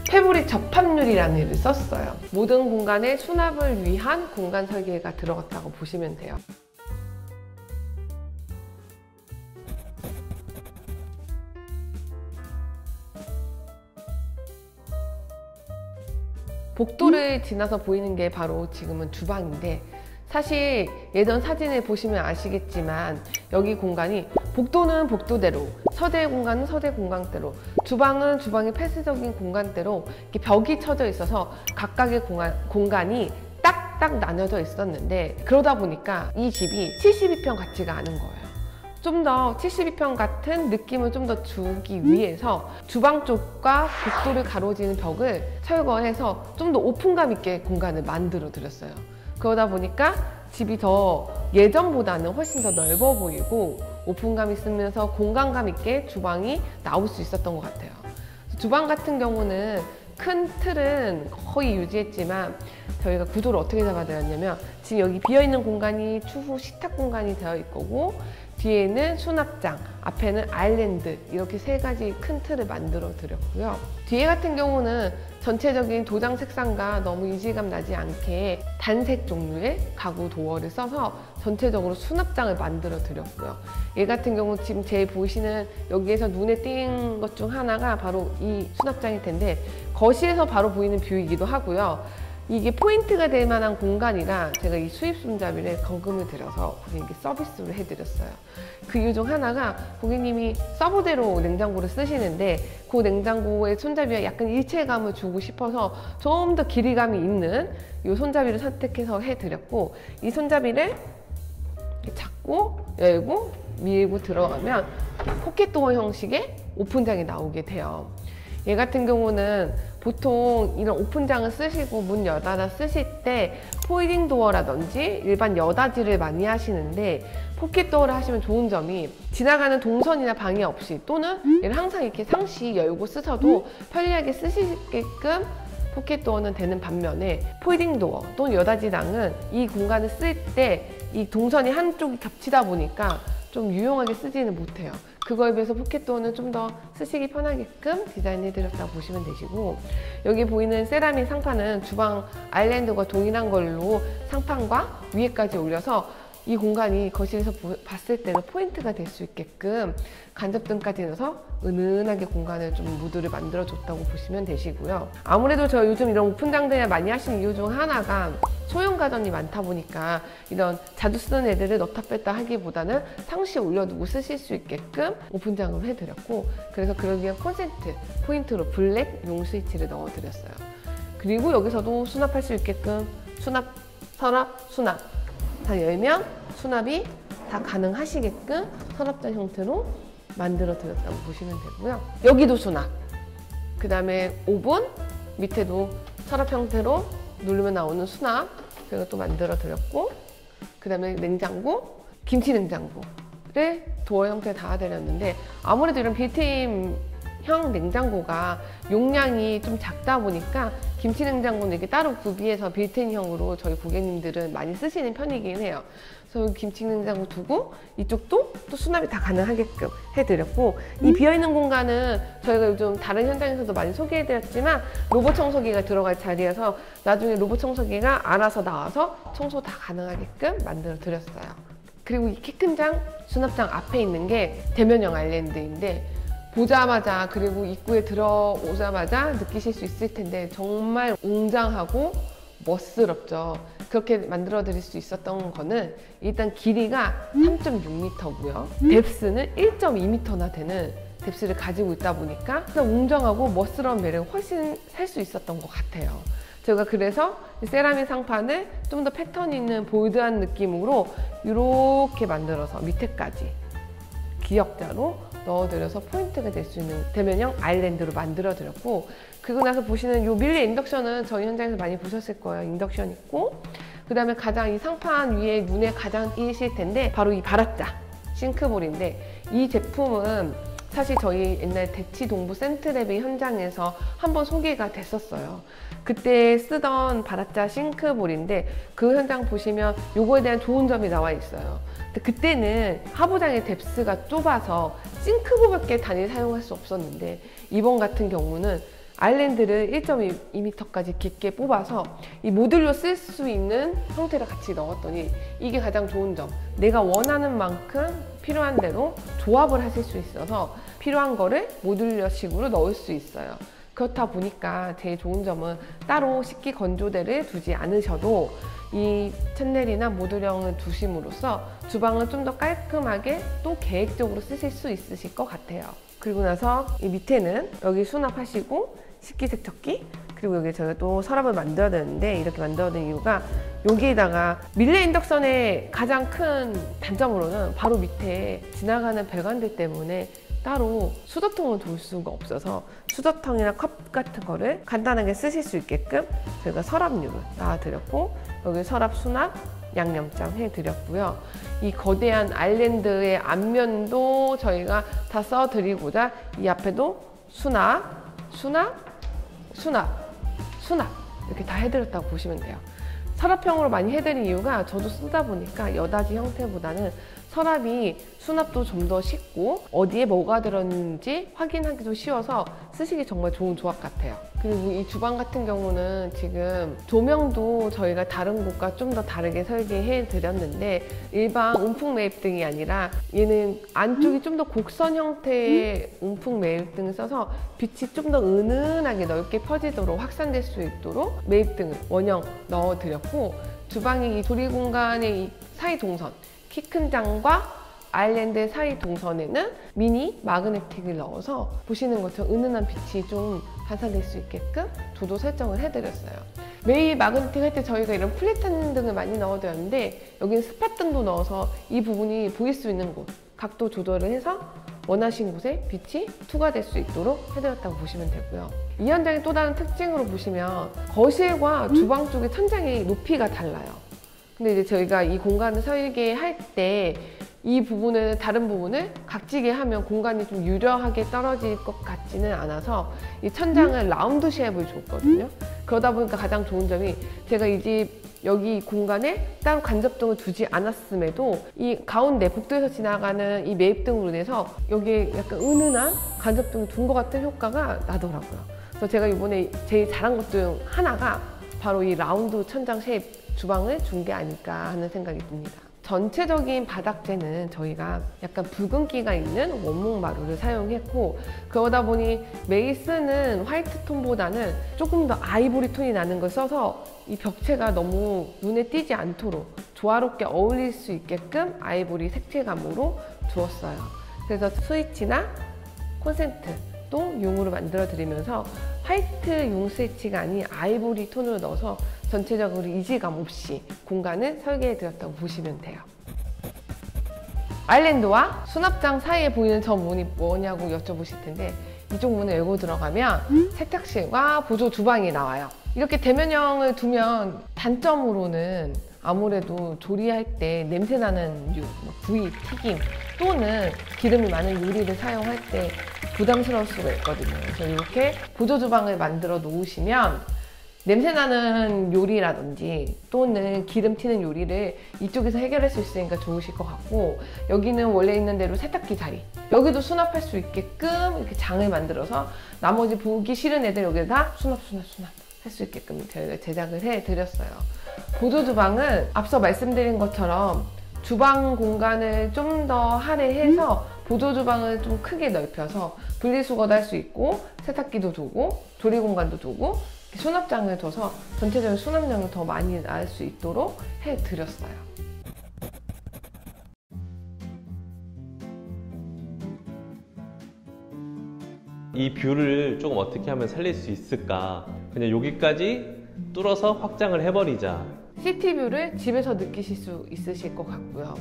패브릭 접합률이라는 일을 썼어요. 모든 공간에 수납을 위한 공간 설계가 들어갔다고 보시면 돼요. 복도를 지나서 보이는 게 바로 지금은 주방인데, 사실 예전 사진을 보시면 아시겠지만 여기 공간이 복도는 복도대로, 서재 공간은 서재 공간대로, 주방은 주방의 폐쇄적인 공간대로 이렇게 벽이 쳐져 있어서 각각의 공간이 딱딱 나눠져 있었는데, 그러다 보니까 이 집이 72평 같지가 않은 거예요. 좀 더 72평 같은 느낌을 좀 더 주기 위해서 주방 쪽과 복도를 가로지는 벽을 철거해서 좀 더 오픈감 있게 공간을 만들어 드렸어요. 그러다 보니까 집이 더 예전보다는 훨씬 더 넓어 보이고 오픈감 있으면서 공간감 있게 주방이 나올 수 있었던 것 같아요. 주방 같은 경우는 큰 틀은 거의 유지했지만 저희가 구조를 어떻게 잡아드렸냐면, 지금 여기 비어있는 공간이 추후 식탁 공간이 되어 있고, 뒤에는 수납장, 앞에는 아일랜드, 이렇게 세 가지 큰 틀을 만들어 드렸고요. 뒤에 같은 경우는 전체적인 도장 색상과 너무 이질감 나지 않게 단색 종류의 가구 도어를 써서 전체적으로 수납장을 만들어 드렸고요. 얘 같은 경우 지금 제 보시는 여기에서 눈에 띈 것 중 하나가 바로 이 수납장일 텐데, 거실에서 바로 보이는 뷰이기도 하고요. 이게 포인트가 될 만한 공간이라 제가 이 수입 손잡이를 거금을 들여서 고객님께 서비스로 해드렸어요. 그 이유 중 하나가 고객님이 서브대로 냉장고를 쓰시는데 그 냉장고의 손잡이와 약간 일체감을 주고 싶어서 좀 더 길이감이 있는 이 손잡이를 선택해서 해드렸고, 이 손잡이를 이렇게 잡고 열고 밀고 들어가면 포켓도어 형식의 오픈장이 나오게 돼요. 얘 같은 경우는 보통 이런 오픈장을 쓰시고 문 여닫아 쓰실 때 포이딩 도어라든지 일반 여닫이를 많이 하시는데, 포켓도어를 하시면 좋은 점이 지나가는 동선이나 방해 없이, 또는 얘를 항상 이렇게 상시 열고 쓰셔도 편리하게 쓰시게끔 포켓도어는 되는 반면에, 포이딩 도어 또는 여닫이랑은 이 공간을 쓸 때 이 동선이 한쪽이 겹치다 보니까 좀 유용하게 쓰지는 못해요. 그거에 비해서 포켓도어는 좀 더 쓰시기 편하게끔 디자인해드렸다고 보시면 되시고, 여기 보이는 세라믹 상판은 주방 아일랜드와 동일한 걸로 상판과 위에까지 올려서 이 공간이 거실에서 봤을 때는 포인트가 될 수 있게끔 간접등까지 넣어서 은은하게 공간을 좀 무드를 만들어줬다고 보시면 되시고요. 아무래도 저 요즘 이런 오픈장들 많이 하시는 이유 중 하나가 소형 가전이 많다 보니까 이런 자주 쓰는 애들을 넣다 뺐다 하기보다는 상시에 올려두고 쓰실 수 있게끔 오픈장을 해드렸고, 그래서 그러기 위한 콘센트 포인트로 블랙 용 스위치를 넣어드렸어요. 그리고 여기서도 수납할 수 있게끔 수납, 서랍, 수납 다 열면 수납이 다 가능하시게끔 서랍장 형태로 만들어 드렸다고 보시면 되고요. 여기도 수납, 그 다음에 오븐 밑에도 서랍 형태로 누르면 나오는 수납 제가 또 만들어 드렸고, 그 다음에 냉장고, 김치 냉장고를 도어 형태에 달아드렸는데, 아무래도 이런 빌트인형 냉장고가 용량이 좀 작다 보니까 김치 냉장고는 이렇게 따로 구비해서 빌트인형으로 저희 고객님들은 많이 쓰시는 편이긴 해요. 그래서 김치 냉장고 두고 이쪽도 또 수납이 다 가능하게끔 해드렸고, 이 비어있는 공간은 저희가 요즘 다른 현장에서도 많이 소개해드렸지만 로봇 청소기가 들어갈 자리여서 나중에 로봇 청소기가 알아서 나와서 청소 다 가능하게끔 만들어 드렸어요. 그리고 이 키 큰 장 수납장 앞에 있는 게 대면형 아일랜드인데, 보자마자, 그리고 입구에 들어오자마자 느끼실 수 있을 텐데 정말 웅장하고 멋스럽죠. 그렇게 만들어 드릴 수 있었던 거는 일단 길이가 3.6m고요 뎁스는 1.2m나 되는 뎁스를 가지고 있다 보니까 웅장하고 멋스러운 매력을 훨씬 살 수 있었던 것 같아요. 제가 그래서 세라믹 상판을 좀 더 패턴 있는 볼드한 느낌으로 이렇게 만들어서 밑에까지 기역자로 넣어드려서 포인트가 될 수 있는 대면형 아일랜드로 만들어 드렸고, 그리고 나서 보시는 이 밀리 인덕션은 저희 현장에서 많이 보셨을 거예요. 인덕션 있고, 그 다음에 가장 이 상판 위에 눈에 가장 띄실 텐데 바로 이 바라짜 싱크볼인데, 이 제품은 사실 저희 옛날 대치동부 센트랩의 현장에서 한번 소개가 됐었어요. 그때 쓰던 바라짜 싱크볼인데 그 현장 보시면 요거에 대한 좋은 점이 나와 있어요. 근데 그때는 하부장의 뎁스가 좁아서 싱크볼밖에 단일 사용할 수 없었는데, 이번 같은 경우는 아일랜드를 1.2m까지 깊게 뽑아서 이 모듈로 쓸 수 있는 형태를 같이 넣었더니 이게 가장 좋은 점, 내가 원하는 만큼 필요한 대로 조합을 하실 수 있어서 필요한 거를 모듈러식으로 넣을 수 있어요. 그렇다 보니까 제일 좋은 점은 따로 식기 건조대를 두지 않으셔도 이 챈넬이나 모듈형을 두심으로써 주방을 좀 더 깔끔하게 또 계획적으로 쓰실 수 있으실 것 같아요. 그리고 나서 이 밑에는 여기 수납하시고 식기세척기, 그리고 여기 저희가 또 서랍을 만들어야 되는데 이렇게 만들어야 되는 이유가 여기에다가 밀레 인덕션의 가장 큰 단점으로는 바로 밑에 지나가는 배관들 때문에 따로 수저통을 둘 수가 없어서 수저통이나 컵 같은 거를 간단하게 쓰실 수 있게끔 저희가 서랍류를 놔드렸고, 여기 서랍 수납 양념장 해드렸고요. 이 거대한 아일랜드의 앞면도 저희가 다 써드리고자 이 앞에도 수납, 수납, 수납, 수납 이렇게 다 해드렸다고 보시면 돼요. 서랍형으로 많이 해드린 이유가 저도 쓰다 보니까 여닫이 형태보다는 서랍이 수납도 좀 더 쉽고 어디에 뭐가 들었는지 확인하기도 쉬워서 쓰시기 정말 좋은 조합 같아요. 그리고 이 주방 같은 경우는 지금 조명도 저희가 다른 곳과 좀 더 다르게 설계해 드렸는데 일반 움풍 매입등이 아니라 얘는 안쪽이 좀 더 곡선 형태의 움풍 매입등을 써서 빛이 좀 더 은은하게 넓게 퍼지도록 확산될 수 있도록 매입등을 원형 넣어 드렸고, 주방의 이 조리 공간의 이 사이 동선, 키 큰 장과 아일랜드 사이 동선에는 미니 마그네틱을 넣어서 보시는 것처럼 은은한 빛이 좀 반사될 수 있게끔 조도 설정을 해드렸어요. 매일 마그네틱 할 때 저희가 이런 플랫한 등을 많이 넣어드렸는데 여기는 스팟 등도 넣어서 이 부분이 보일 수 있는 곳, 각도 조절을 해서 원하신 곳에 빛이 투과될 수 있도록 해드렸다고 보시면 되고요. 이 현장의 또 다른 특징으로 보시면 거실과 주방 쪽의 천장의 높이가 달라요. 근데 이제 저희가 이 공간을 설계할 때 이 부분을, 다른 부분을 각지게 하면 공간이 좀 유려하게 떨어질 것 같지는 않아서 이 천장을 라운드 쉐입을 줬거든요. 그러다 보니까 가장 좋은 점이 제가 이 집 여기 공간에 따로 간접등을 두지 않았음에도 이 가운데 복도에서 지나가는 이 매입등으로 인해서 여기에 약간 은은한 간접등을 둔 것 같은 효과가 나더라고요. 그래서 제가 이번에 제일 잘한 것 중 하나가 바로 이 라운드 천장 쉐입 주방을 준 게 아닐까 하는 생각이 듭니다. 전체적인 바닥재는 저희가 약간 붉은기가 있는 원목 마루를 사용했고, 그러다 보니 베이스는 화이트 톤보다는 조금 더 아이보리 톤이 나는 걸 써서 이 벽체가 너무 눈에 띄지 않도록 조화롭게 어울릴 수 있게끔 아이보리 색채감으로 주었어요. 그래서 스위치나 콘센트도 용으로 만들어 드리면서 화이트 용 스위치가 아닌 아이보리 톤으로 넣어서 전체적으로 이질감 없이 공간을 설계해 드렸다고 보시면 돼요. 아일랜드와 수납장 사이에 보이는 저 문이 뭐냐고 여쭤보실 텐데, 이쪽 문을 열고 들어가면 세탁실과 보조 주방이 나와요. 이렇게 대면형을 두면 단점으로는 아무래도 조리할 때 냄새나는 구이, 튀김 또는 기름이 많은 요리를 사용할 때 부담스러울 수가 있거든요. 그래서 이렇게 보조 주방을 만들어 놓으시면 냄새나는 요리라든지 또는 기름 튀는 요리를 이쪽에서 해결할 수 있으니까 좋으실 것 같고, 여기는 원래 있는 대로 세탁기 자리, 여기도 수납할 수 있게끔 이렇게 장을 만들어서 나머지 보기 싫은 애들 여기다 수납 할 수 있게끔 저희가 제작을 해드렸어요. 보조 주방은 앞서 말씀드린 것처럼 주방 공간을 좀 더 할애해서 보조 주방을 좀 크게 넓혀서 분리수거도 할 수 있고 세탁기도 두고 조리 공간도 두고 수납장을 둬서 전체적인 수납량을 더 많이 낳을 수 있도록 해드렸어요. 이 뷰를 조금 어떻게 하면 살릴 수 있을까? 그냥 여기까지 뚫어서 확장을 해버리자. 시티뷰를 집에서 느끼실 수 있으실 것 같고요.